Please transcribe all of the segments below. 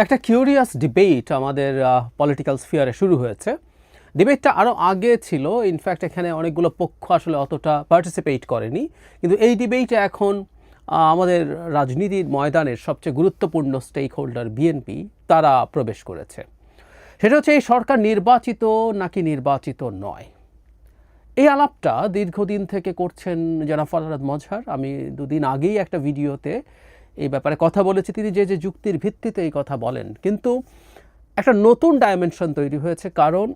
একটা curious debate আমাদের political স্ফিয়ারে শুরু হয়েছে। ডিবেটটা আরও আগে ছিল, ইনফ্যাক্ট এখানে অনেকগুলো পক্ষ আসলে অতটা পার্টিসিপেট করেনি, কিন্তু এই ডিবেটে এখন আমাদের রাজনীতির ময়দানের সবচেয়ে গুরুত্বপূর্ণ স্টেক হোল্ডার বিএনপি তারা প্রবেশ করেছে। সেটা হচ্ছে এই সরকার নির্বাচিত নাকি নির্বাচিত নয়। এই আলাপটা দীর্ঘদিন থেকে করছেন জনাব ফরহাদ মজহার। আমি দুদিন আগেই একটা ভিডিওতে এই ব্যাপারে কথা বলেছি। তিনি যে যুক্তির ভিত্তিতে এই কথা বলেন, কিন্তু একটা নতুন ডাইমেনশন তৈরি হয়েছে, কারণ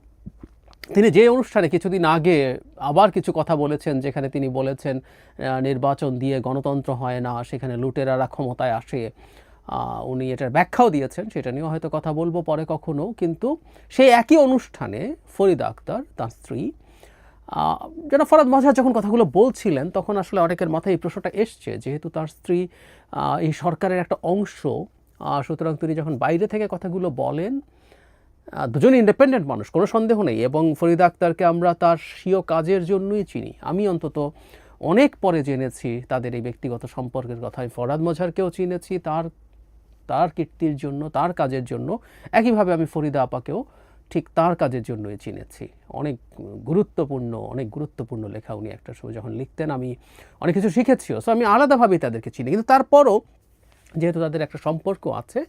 তিনি যে অনুষ্ঠানে কিছুদিন আগে আবার কিছু কথা বলেছেন, যেখানে তিনি বলেছেন নির্বাচন দিয়ে গণতন্ত্র হয় না, সেখানে লুটেরারা ক্ষমতায় আসে। উনি এটার ব্যাখ্যাও দিয়েছেন, সেটা নিয়েও হয়তো কথা বলবো পরে কখনো। কিন্তু সেই একই অনুষ্ঠানে ফরিদা আক্তার, তার স্ত্রী, জনাব ফরহাদ মজহার যখন কথাগুলো বলছিলেন, তখন আসলে অনেকের মাথায় এই প্রশ্নটা এসছে, যেহেতু তার স্ত্রী এই সরকারের একটা অংশ, সুতরাং তিনি যখন বাইরে থেকে কথাগুলো বলেন, দুজনই ইন্ডিপেন্ডেন্ট মানুষ, কোনো সন্দেহ নেই, এবং ফরিদা আক্তারকে আমরা তার স্বীয় কাজের জন্যই চিনি। আমি অন্তত অনেক পরে জেনেছি তাদের এই ব্যক্তিগত সম্পর্কের কথা। আমি ফরহাদ মজহারকেও চিনেছি তার কীর্তির জন্য, তার কাজের জন্য। একইভাবে আমি ফরিদা আপাকেও ঠিক তার কাজের জন্যই চিনেছি। অনেক গুরুত্বপূর্ণ লেখা উনি একটা সময় যখন লিখতেন, আমি অনেক কিছু শিখেছিও। সো আমি আলাদাভাবেই তাদেরকে চিনি, কিন্তু তারপরও যেহেতু তাদের একটা সম্পর্ক আছে,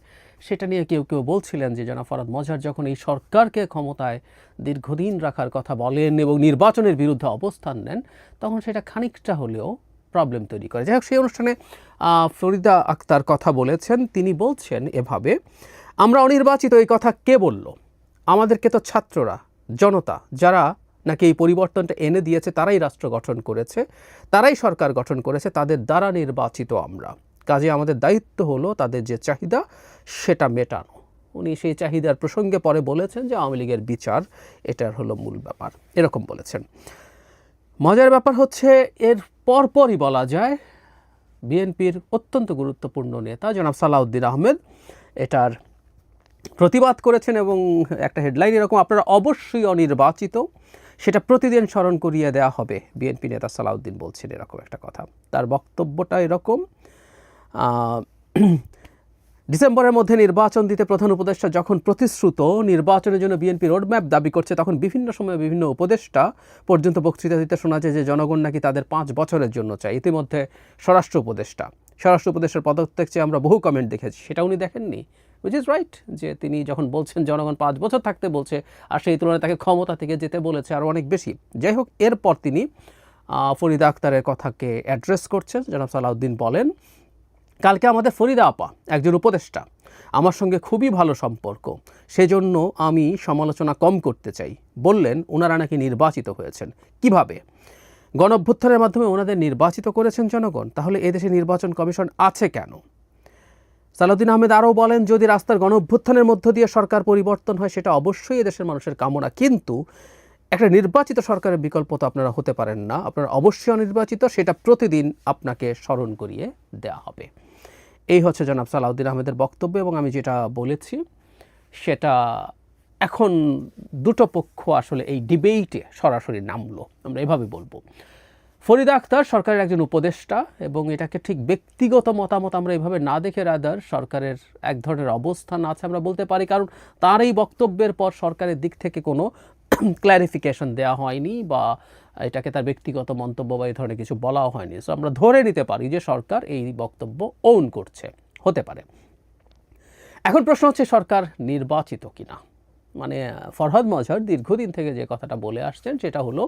সেটা নিয়ে কেউ বলছিলেন যে জনাব ফরহাদ মজহার যখন এই সরকারকে ক্ষমতায় দীর্ঘদিন রাখার কথা বলেন এবং নির্বাচনের বিরুদ্ধে অবস্থান নেন, তখন সেটা খানিকটা হলেও প্রবলেম তৈরি করে। যাই হোক, সেই অনুষ্ঠানে ফরিদা আক্তার কথা বলেছেন। তিনি বলছেন এভাবে, আমরা অনির্বাচিত, এই কথা কে বলল? আমাদেরকে তো ছাত্ররা, জনতা, যারা নাকি এই পরিবর্তনটা এনে দিয়েছে, তারাই রাষ্ট্র গঠন করেছে, তারাই সরকার গঠন করেছে, তাদের দ্বারা নির্বাচিত আমরা। কাজে আমাদের দায়িত্ব হলো তাদের যে চাহিদা সেটা মেটানো। উনি সেই চাহিদার প্রসঙ্গে পরে বলেছেন যে আওয়ামী লীগের বিচার এটার হলো মূল ব্যাপার, এরকম বলেছেন। মজার ব্যাপার হচ্ছে, এর পরপরই বলা যায় বিএনপির অত্যন্ত গুরুত্বপূর্ণ নেতা জনাব সালাউদ্দিন আহমেদ এটার প্রতিবাদ করেছেন, এবং একটা হেডলাইন এরকম, আপনারা অবশ্যই অনির্বাচিত, সেটা প্রতিদিন স্মরণ করিয়ে দেওয়া হবে। বিএনপি নেতা সালাউদ্দিন বলছেন এরকম একটা কথা। তার বক্তব্যটা এরকম, ডিসেম্বরের মধ্যে নির্বাচন দিতে প্রধান উপদেষ্টা যখন প্রতিশ্রুত নির্বাচনের জন্য বিএনপি রোডম্যাপ দাবি করছে, তখন বিভিন্ন সময়ে বিভিন্ন উপদেষ্টা পর্যন্ত বক্তৃতা দিতে শোনা যায় যে জনগণ নাকি তাদের 5 বছরের জন্য চায়। ইতিমধ্যে স্বরাষ্ট্র উপদেষ্টার পদত্যাগ চেয়ে আমরা বহু কমেন্ট দেখেছি, সেটা উনি দেখেননি, উইচ ইজ রাইট, যে তিনি যখন বলছেন জনগণ 5 বছর থাকতে বলছে, আর সেই তুলনায় তাকে ক্ষমতা থেকে যেতে বলেছে আরও অনেক বেশি। যাই হোক, এরপর তিনি ফরিদা আক্তারের কথাকে অ্যাড্রেস করছেন। জনাব সালাউদ্দিন বলেন, কালকে আমাদের ফরিদা আপা, একজন উপদেষ্টা, আমার সঙ্গে খুবই ভালো সম্পর্ক, সেজন্য আমি সমালোচনা কম করতে চাই। বললেন ওনারা নাকি নির্বাচিত হয়েছেন। কিভাবে? গণঅভ্যুত্থানের মাধ্যমে ওনাদের নির্বাচিত করেছেন জনগণ, তাহলে এদেশে নির্বাচন কমিশন আছে কেন? সালাউদ্দিন আহমেদ আরও বলেন, যদি রাস্তার গণঅভ্যুত্থানের মধ্য দিয়ে সরকার পরিবর্তন হয়, সেটা অবশ্যই এদেশের মানুষের কামনা, কিন্তু একটা নির্বাচিত সরকারের বিকল্প তো আপনারা হতে পারেন না। আপনারা অবশ্যই অনির্বাচিত, সেটা প্রতিদিন আপনাকে স্মরণ করিয়ে দেওয়া হবে। এই হচ্ছে জনাব সালাউদ্দিন আহমেদের বক্তব্য, এবং আমি যেটা বলেছি সেটা এখন দুটো পক্ষ আসলে এই ডিবেটে সরাসরি নামলো, আমরা এভাবে বলবো। ফরিদা আক্তার সরকারের একজন উপদেষ্টা, এবং এটাকে ঠিক ব্যক্তিগত মতামত আমরা এভাবে না দেখে রাদার সরকারের এক ধরনের অবস্থান আছে আমরা বলতে পারি, কারণ তার এই বক্তব্যের পর সরকারের দিক থেকে কোনো ক্ল্যারিফিকেশন দেওয়া হয়নি, বা এটাকে তার ব্যক্তিগত মন্তব্য বা এই ধরনের কিছু বলাও হয়নি। সো আমরা ধরে নিতে পারি যে সরকার এই বক্তব্য ওন করছে, হতে পারে। এখন প্রশ্ন হচ্ছে সরকার নির্বাচিত কিনা। মানে ফরহাদ মজহার দীর্ঘদিন থেকে যে কথাটা বলে আসছেন, সেটা হলো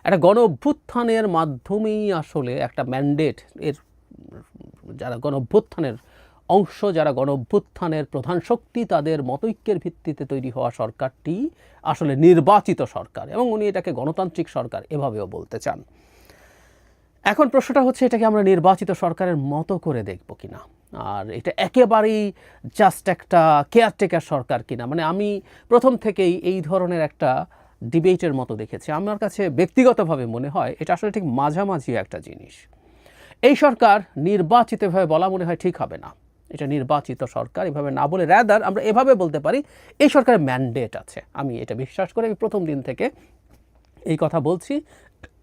একটা গণ অভ্যুত্থানের মাধ্যমেই আসলে একটা ম্যান্ডেট, এর যারা গণ অভ্যুত্থানের অংশ, যারা গণ অভ্যুত্থানের প্রধান শক্তি, তাদের মতৈক্যের ভিত্তিতে তৈরি হওয়া সরকারটি আসলে নির্বাচিত সরকার, এবং উনি এটাকে গণতান্ত্রিক সরকার এভাবেও বলতে চান। এখন প্রশ্নটা হচ্ছে, এটাকে আমরা নির্বাচিত সরকারের মতো করে দেখব কিনা, আর এটা একেবারেই জাস্ট একটা কেয়ারটেকার সরকার কিনা। মানে আমি প্রথম থেকেই এই ধরনের একটা ডিবেটের মতো দেখেছি। আমার কাছে ব্যক্তিগতভাবে মনে হয় এটা আসলে ঠিক মাঝামাঝি একটা জিনিস। এই সরকার নির্বাচিতভাবে বলা মনে হয় ঠিক হবে না, এটা নির্বাচিত সরকার এভাবে না বলে রাদার আমরা এভাবে বলতে পারি এই সরকারের ম্যান্ডেট আছে। আমি এটা বিশ্বাস করি, আমি প্রথম দিন থেকে এই কথা বলছি।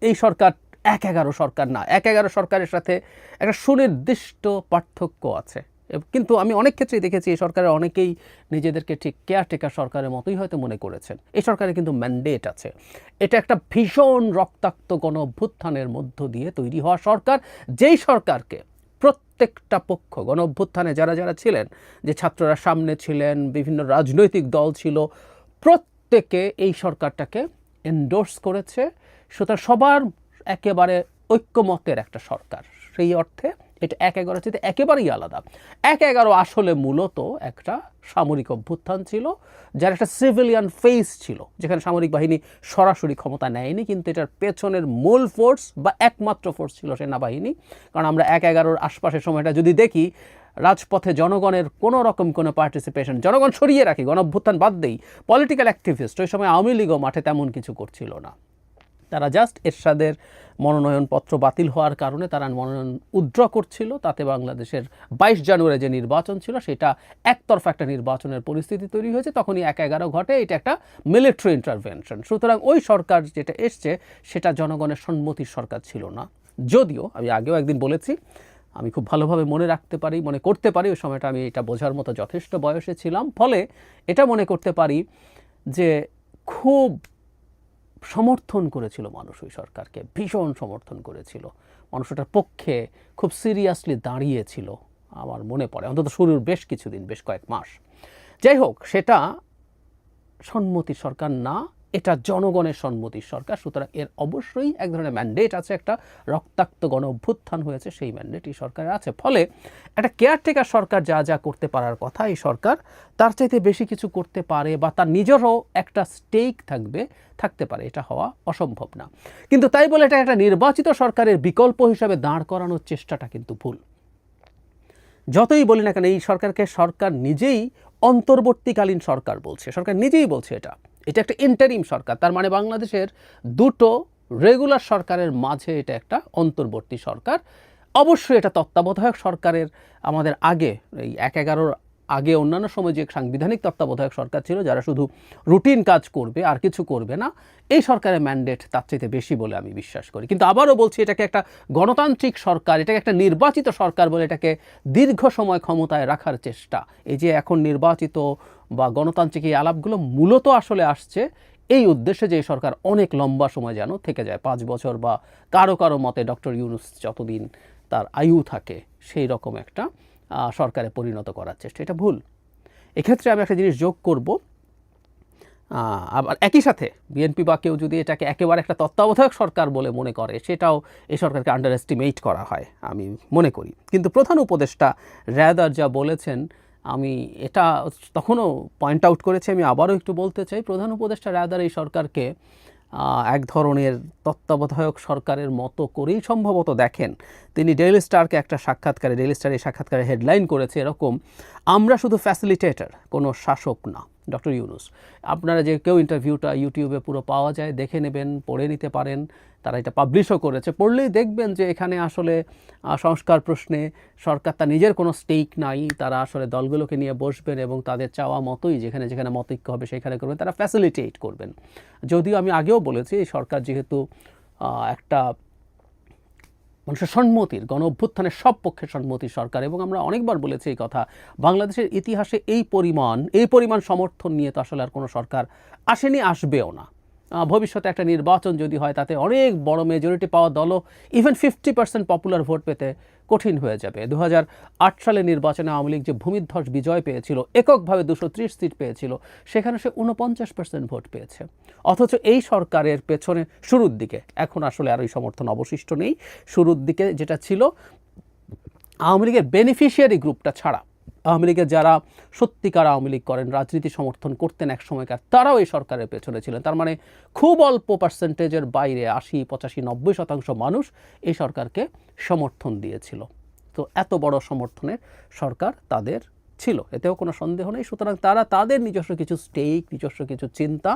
এই সরকার 1-11 সরকার না, 1-11 সরকারের সাথে একটা সুনির্দিষ্ট পার্থক্য আছে। কিন্তু আমি অনেক ক্ষেত্রেই দেখেছি এই সরকারের অনেকেই নিজেদেরকে ঠিক কেয়ারটেকার সরকারের মতোই হয়তো মনে করেছেন। এই সরকারের কিন্তু ম্যান্ডেট আছে। এটা একটা ভীষণ রক্তাক্ত গণ অভ্যুত্থানের মধ্য দিয়ে তৈরি হওয়া সরকার, যেই সরকারকে প্রত্যেকটা পক্ষ গণ অভ্যুত্থানে যারা যারা ছিলেন, যে ছাত্ররা সামনে ছিলেন, বিভিন্ন রাজনৈতিক দল ছিল, প্রত্যেকে এই সরকারটাকে এন্ডোর্স করেছে। সুতরাং সবার একেবারে ঐক্যমতের একটা সরকার। সেই অর্থে এটা ১/১১ থেকে একেবারেই আলাদা। ১/১১ আসলে মূলত একটা সামরিক অভ্যুত্থান ছিল, যার একটা সিভিলিয়ান ফেস ছিল, যেখানে সামরিক বাহিনী সরাসরি ক্ষমতা নেয়নি, কিন্তু এটার পেছনের মূল ফোর্স বা একমাত্র ফোর্স ছিল সেনাবাহিনী। কারণ আমরা ১/১১ আশপাশের সময়টা যদি দেখি, রাজপথে জনগণের কোনো রকম কোনো পার্টিসিপেশন, জনগণ সরিয়ে রাখি, গণ অভ্যুত্থান বাদ দেই, পলিটিক্যাল অ্যাক্টিভিস্ট ওই সময় আওয়ামী লীগও মাঠে তেমন কিছু করছিল না। তারা জাস্ট এরশাদের মনোনয়নপত্র বাতিল হওয়ার কারণে তারা মনোনয়ন উইথড্র করছিল। তাতে বাংলাদেশের ২২ জানুয়ারি যে নির্বাচন ছিল সেটা একতরফা একটা নির্বাচনের পরিস্থিতি তৈরি হয়েছে। তখনই ১/১১ ঘটে। এটা একটা মিলিটারি ইন্টারভেনশন। সুতরাং ওই সরকার যেটা এসছে সেটা জনগণের সম্মতির সরকার ছিল না। যদিও আমি আগেও একদিন বলেছি, আমি খুব ভালোভাবে মনে করতে পারি ওই সময়টা আমি এটা বোঝার মতো যথেষ্ট বয়সে ছিলাম, ফলে এটা মনে করতে পারি যে খুব সমর্থন করেছিল মানুষ ওই সরকারকে, ভীষণ সমর্থন করেছিল মানুষ, ওটার পক্ষে খুব সিরিয়াসলি দাঁড়িয়েছিল আমার মনে পড়ে, অন্তত শুরুর বেশ কিছুদিন, বেশ কয়েক মাস। যাই হোক, সেটা সম্মতির সরকার না, এটা জনগণের সম্মতির সরকার। সুতরাং এর অবশ্যই এক ধরনের ম্যান্ডেট আছে, একটা রক্তাক্ত গণ অভ্যুত্থান হয়েছে, সেই ম্যান্ডেট এই সরকারের আছে। ফলে একটা কেয়ারটেকার সরকার যা যা করতে পারার কথা, এই সরকার তার চাইতে বেশি কিছু করতে পারে বা তার নিজেরও একটা স্টেক থাকতে পারে, এটা হওয়া অসম্ভব না। কিন্তু তাই বলে এটা একটা নির্বাচিত সরকারের বিকল্প হিসাবে দাঁড় করানোর চেষ্টাটা কিন্তু ভুল। যতই বলি না কেন, এই সরকারকে সরকার নিজেই অন্তর্বর্তীকালীন সরকার বলছে, সরকার নিজেই বলছে এটা একটা ইন্টারিম সরকার। তার মানে বাংলাদেশের দুটো রেগুলার সরকারের মাঝে এটা একটা অন্তর্বর্তী সরকার। অবশ্যই এটা তত্ত্বাবধায়ক সরকারের, আমাদের আগে এই ১/১১ আগে অন্যান্য সময় যে সাংবিধানিক তত্ত্বাবধায়ক সরকার ছিল, যারা শুধু রুটিন কাজ করবে আর কিছু করবে না, এই সরকারের ম্যান্ডেট তার চাইতে বেশি বলে আমি বিশ্বাস করি। কিন্তু আবারও বলছি, এটাকে একটা গণতান্ত্রিক সরকার, এটাকে একটা নির্বাচিত সরকার বলে এটাকে দীর্ঘ সময় ক্ষমতায় রাখার চেষ্টা, এই যে এখন নির্বাচিত বা গণতান্ত্রিক এই আলাপগুলো মূলত আসলে আসছে এই উদ্দেশ্যে যে সরকার অনেক লম্বা সময় যেন থেকে যায়, ৫ বছর বা কারো কারো মতে ডক্টর ইউনূস যতদিন তার আয়ু থাকে সেই রকম একটা সরকারে পরিণত করার চেষ্টা। এটা ভুল। এক্ষেত্রে আমি একটা জিনিস যোগ করব, আবার একই সাথে বিএনপি বা কেউ যদি এটাকে একেবারে একটা তত্ত্বাবধায়ক সরকার বলে মনে করে, সেটাও এই সরকারকে আন্ডার এস্টিমেট করা হয় আমি মনে করি। কিন্তু প্রধান উপদেষ্টা রাদার যা বলেছেন, আমি এটা তখনও পয়েন্ট আউট করেছি, আমি আবারও একটু বলতে চাই, প্রধান উপদেষ্টা রাদার এই সরকারকে এক ধরনের তত্ত্বাবধায়ক সরকারের মতো করেই সম্ভবত দেখেন। তিনি ডেইলি স্টারকে একটা সাক্ষাৎকারে, ডেইলি স্টার এই সাক্ষাৎকারে হেডলাইন করেছে এরকম, আমরা শুধু ফ্যাসিলিটেটর, কোনো শাসক না ডক্টর ইউনূস। আপনারা যে কেউ ইন্টারভিউটা ইউটিউবে পুরো পাওয়া যায়, দেখে নেবেন, পড়ে নিতে পারেন, তারা এটা পাবলিশও করেছে। পড়লেই দেখবেন যে এখানে আসলে সংস্কার প্রশ্নে সরকার তার নিজের কোনো স্টেক নাই, তারা আসলে দলগুলোকে নিয়ে বসবেন এবং তাদের চাওয়া মতোই যেখানে যেখানে মতৈক্য হবে সেখানে করবেন, তারা ফ্যাসিলিটেট করবেন। যদিও আমি আগেও বলেছি, এই সরকার যেহেতু একটা মানুষের সম্মতির, গণ অভ্যুত্থানের সব পক্ষের সম্মতির সরকার, এবং আমরা অনেকবার বলেছি এই কথা, বাংলাদেশের ইতিহাসে এই পরিমাণ সমর্থন নিয়ে তো আসলে আর কোনো সরকার আসেনি, আসবেও না। ভবিষ্যতে একটা নির্বাচন যদি হয়, তাতে অনেক বড় মেজরিটি পাওয়া দলও ইভেন 50% পপুলার ভোট পেতে কঠিন হয়ে যাবে। 2008 সালের নির্বাচনে আওয়ামী লীগ যে ভূমিধ্বস বিজয় পেয়েছিল, এককভাবে 230 সিট পেয়েছিল, সেখানে সে 49% ভোট পেয়েছে। অথচ এই সরকারের পেছনে শুরুর দিকে, এখন আসলে আর ওই সমর্থন অবশিষ্ট নেই, শুরুর দিকে যেটা ছিল আওয়ামী লীগের বেনিফিশিয়ারি গ্রুপটা ছাড়া, আওয়ামী লীগের যারা সত্যিকার আওয়ামী লীগ করেন, রাজনীতি সমর্থন করতেন এক সময়কার, তারাও এই সরকারের পেছনে ছিলেন। তার মানে খুব অল্প পার্সেন্টেজের বাইরে 80, 85, 90% মানুষ এই সরকারকে সমর্থন দিয়েছিল। তো এত বড় সমর্থনের সরকার তাদের ছিল, এতেও কোনো সন্দেহ নেই। সুতরাং তারা তাদের নিজস্ব কিছু স্টেক, নিজস্ব কিছু চিন্তা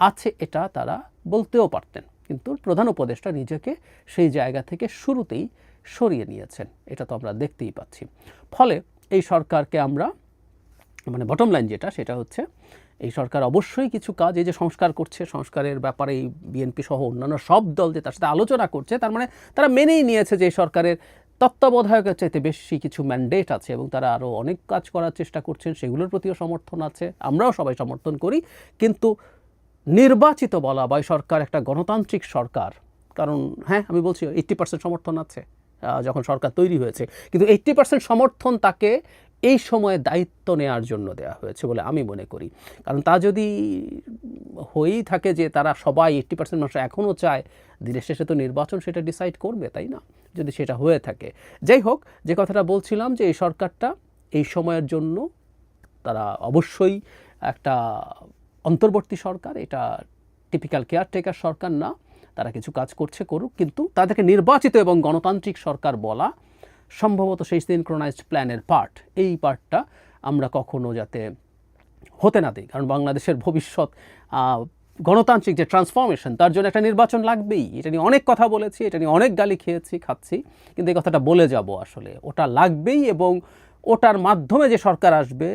আছে, এটা তারা বলতেও পারতেন, কিন্তু প্রধান উপদেষ্টা নিজেকে সেই জায়গা থেকে শুরুতেই সরিয়ে নিয়েছেন, এটা তো আমরা দেখতেই পাচ্ছি। ফলে এই সরকারকে আমরা, মানে বটম লাইন যেটা, সেটা হচ্ছে এই সরকার অবশ্যই কিছু কাজ, এই যে সংস্কার করছে, সংস্কারের ব্যাপারে এই বিএনপি সহ অন্যান্য সব দল যে তার সাথে আলোচনা করছে, তার মানে তারা মেনেই নিয়েছে যে এই সরকারের তত্ত্বাবধায়কের চাইতে বেশি কিছু ম্যান্ডেট আছে এবং তারা আরও অনেক কাজ করার চেষ্টা করছেন, সেগুলোর প্রতিও সমর্থন আছে, আমরাও সবাই সমর্থন করি। কিন্তু নির্বাচিত বলা বা এই সরকার একটা গণতান্ত্রিক সরকার, কারণ হ্যাঁ আমি বলছি 80% সমর্থন আছে যখন সরকার তৈরি হয়েছে, কিন্তু 80% সমর্থন তাকে এই সময়ে দায়িত্ব নেওয়ার জন্য দেওয়া হয়েছে বলে আমি মনে করি। কারণ তা যদি হয়েই থাকে যে তারা সবাই 80% মানুষ এখনও চায়, দিনের শেষে তো নির্বাচন সেটা ডিসাইড করবে, তাই না? যদি সেটা হয়ে থাকে, যাই হোক, যে কথাটা বলছিলাম যে এই সরকারটা এই সময়ের জন্য তারা অবশ্যই একটা অন্তর্বর্তী সরকার, এটা টিপিক্যাল কেয়ারটেকার সরকার না, তারা কিছু কাজ করছে, করুক, কিন্তু তাদেরকে নির্বাচিত এবং গণতান্ত্রিক সরকার বলা সম্ভবত সেই সিনক্রোনাইজড প্ল্যানের পার্ট, এই পার্টটা আমরা কখনো যাতে হতে না দিই। কারণ বাংলাদেশের ভবিষ্যৎ গণতান্ত্রিক যে ট্রান্সফরমেশন, তার জন্য একটা নির্বাচন লাগবেই। এটা নিয়ে অনেক কথা বলেছি, এটা নিয়ে অনেক গালি খাচ্ছি, কিন্তু এই কথাটা বলে যাব, আসলে ওটা লাগবেই এবং ওটার মাধ্যমে যে সরকার আসবে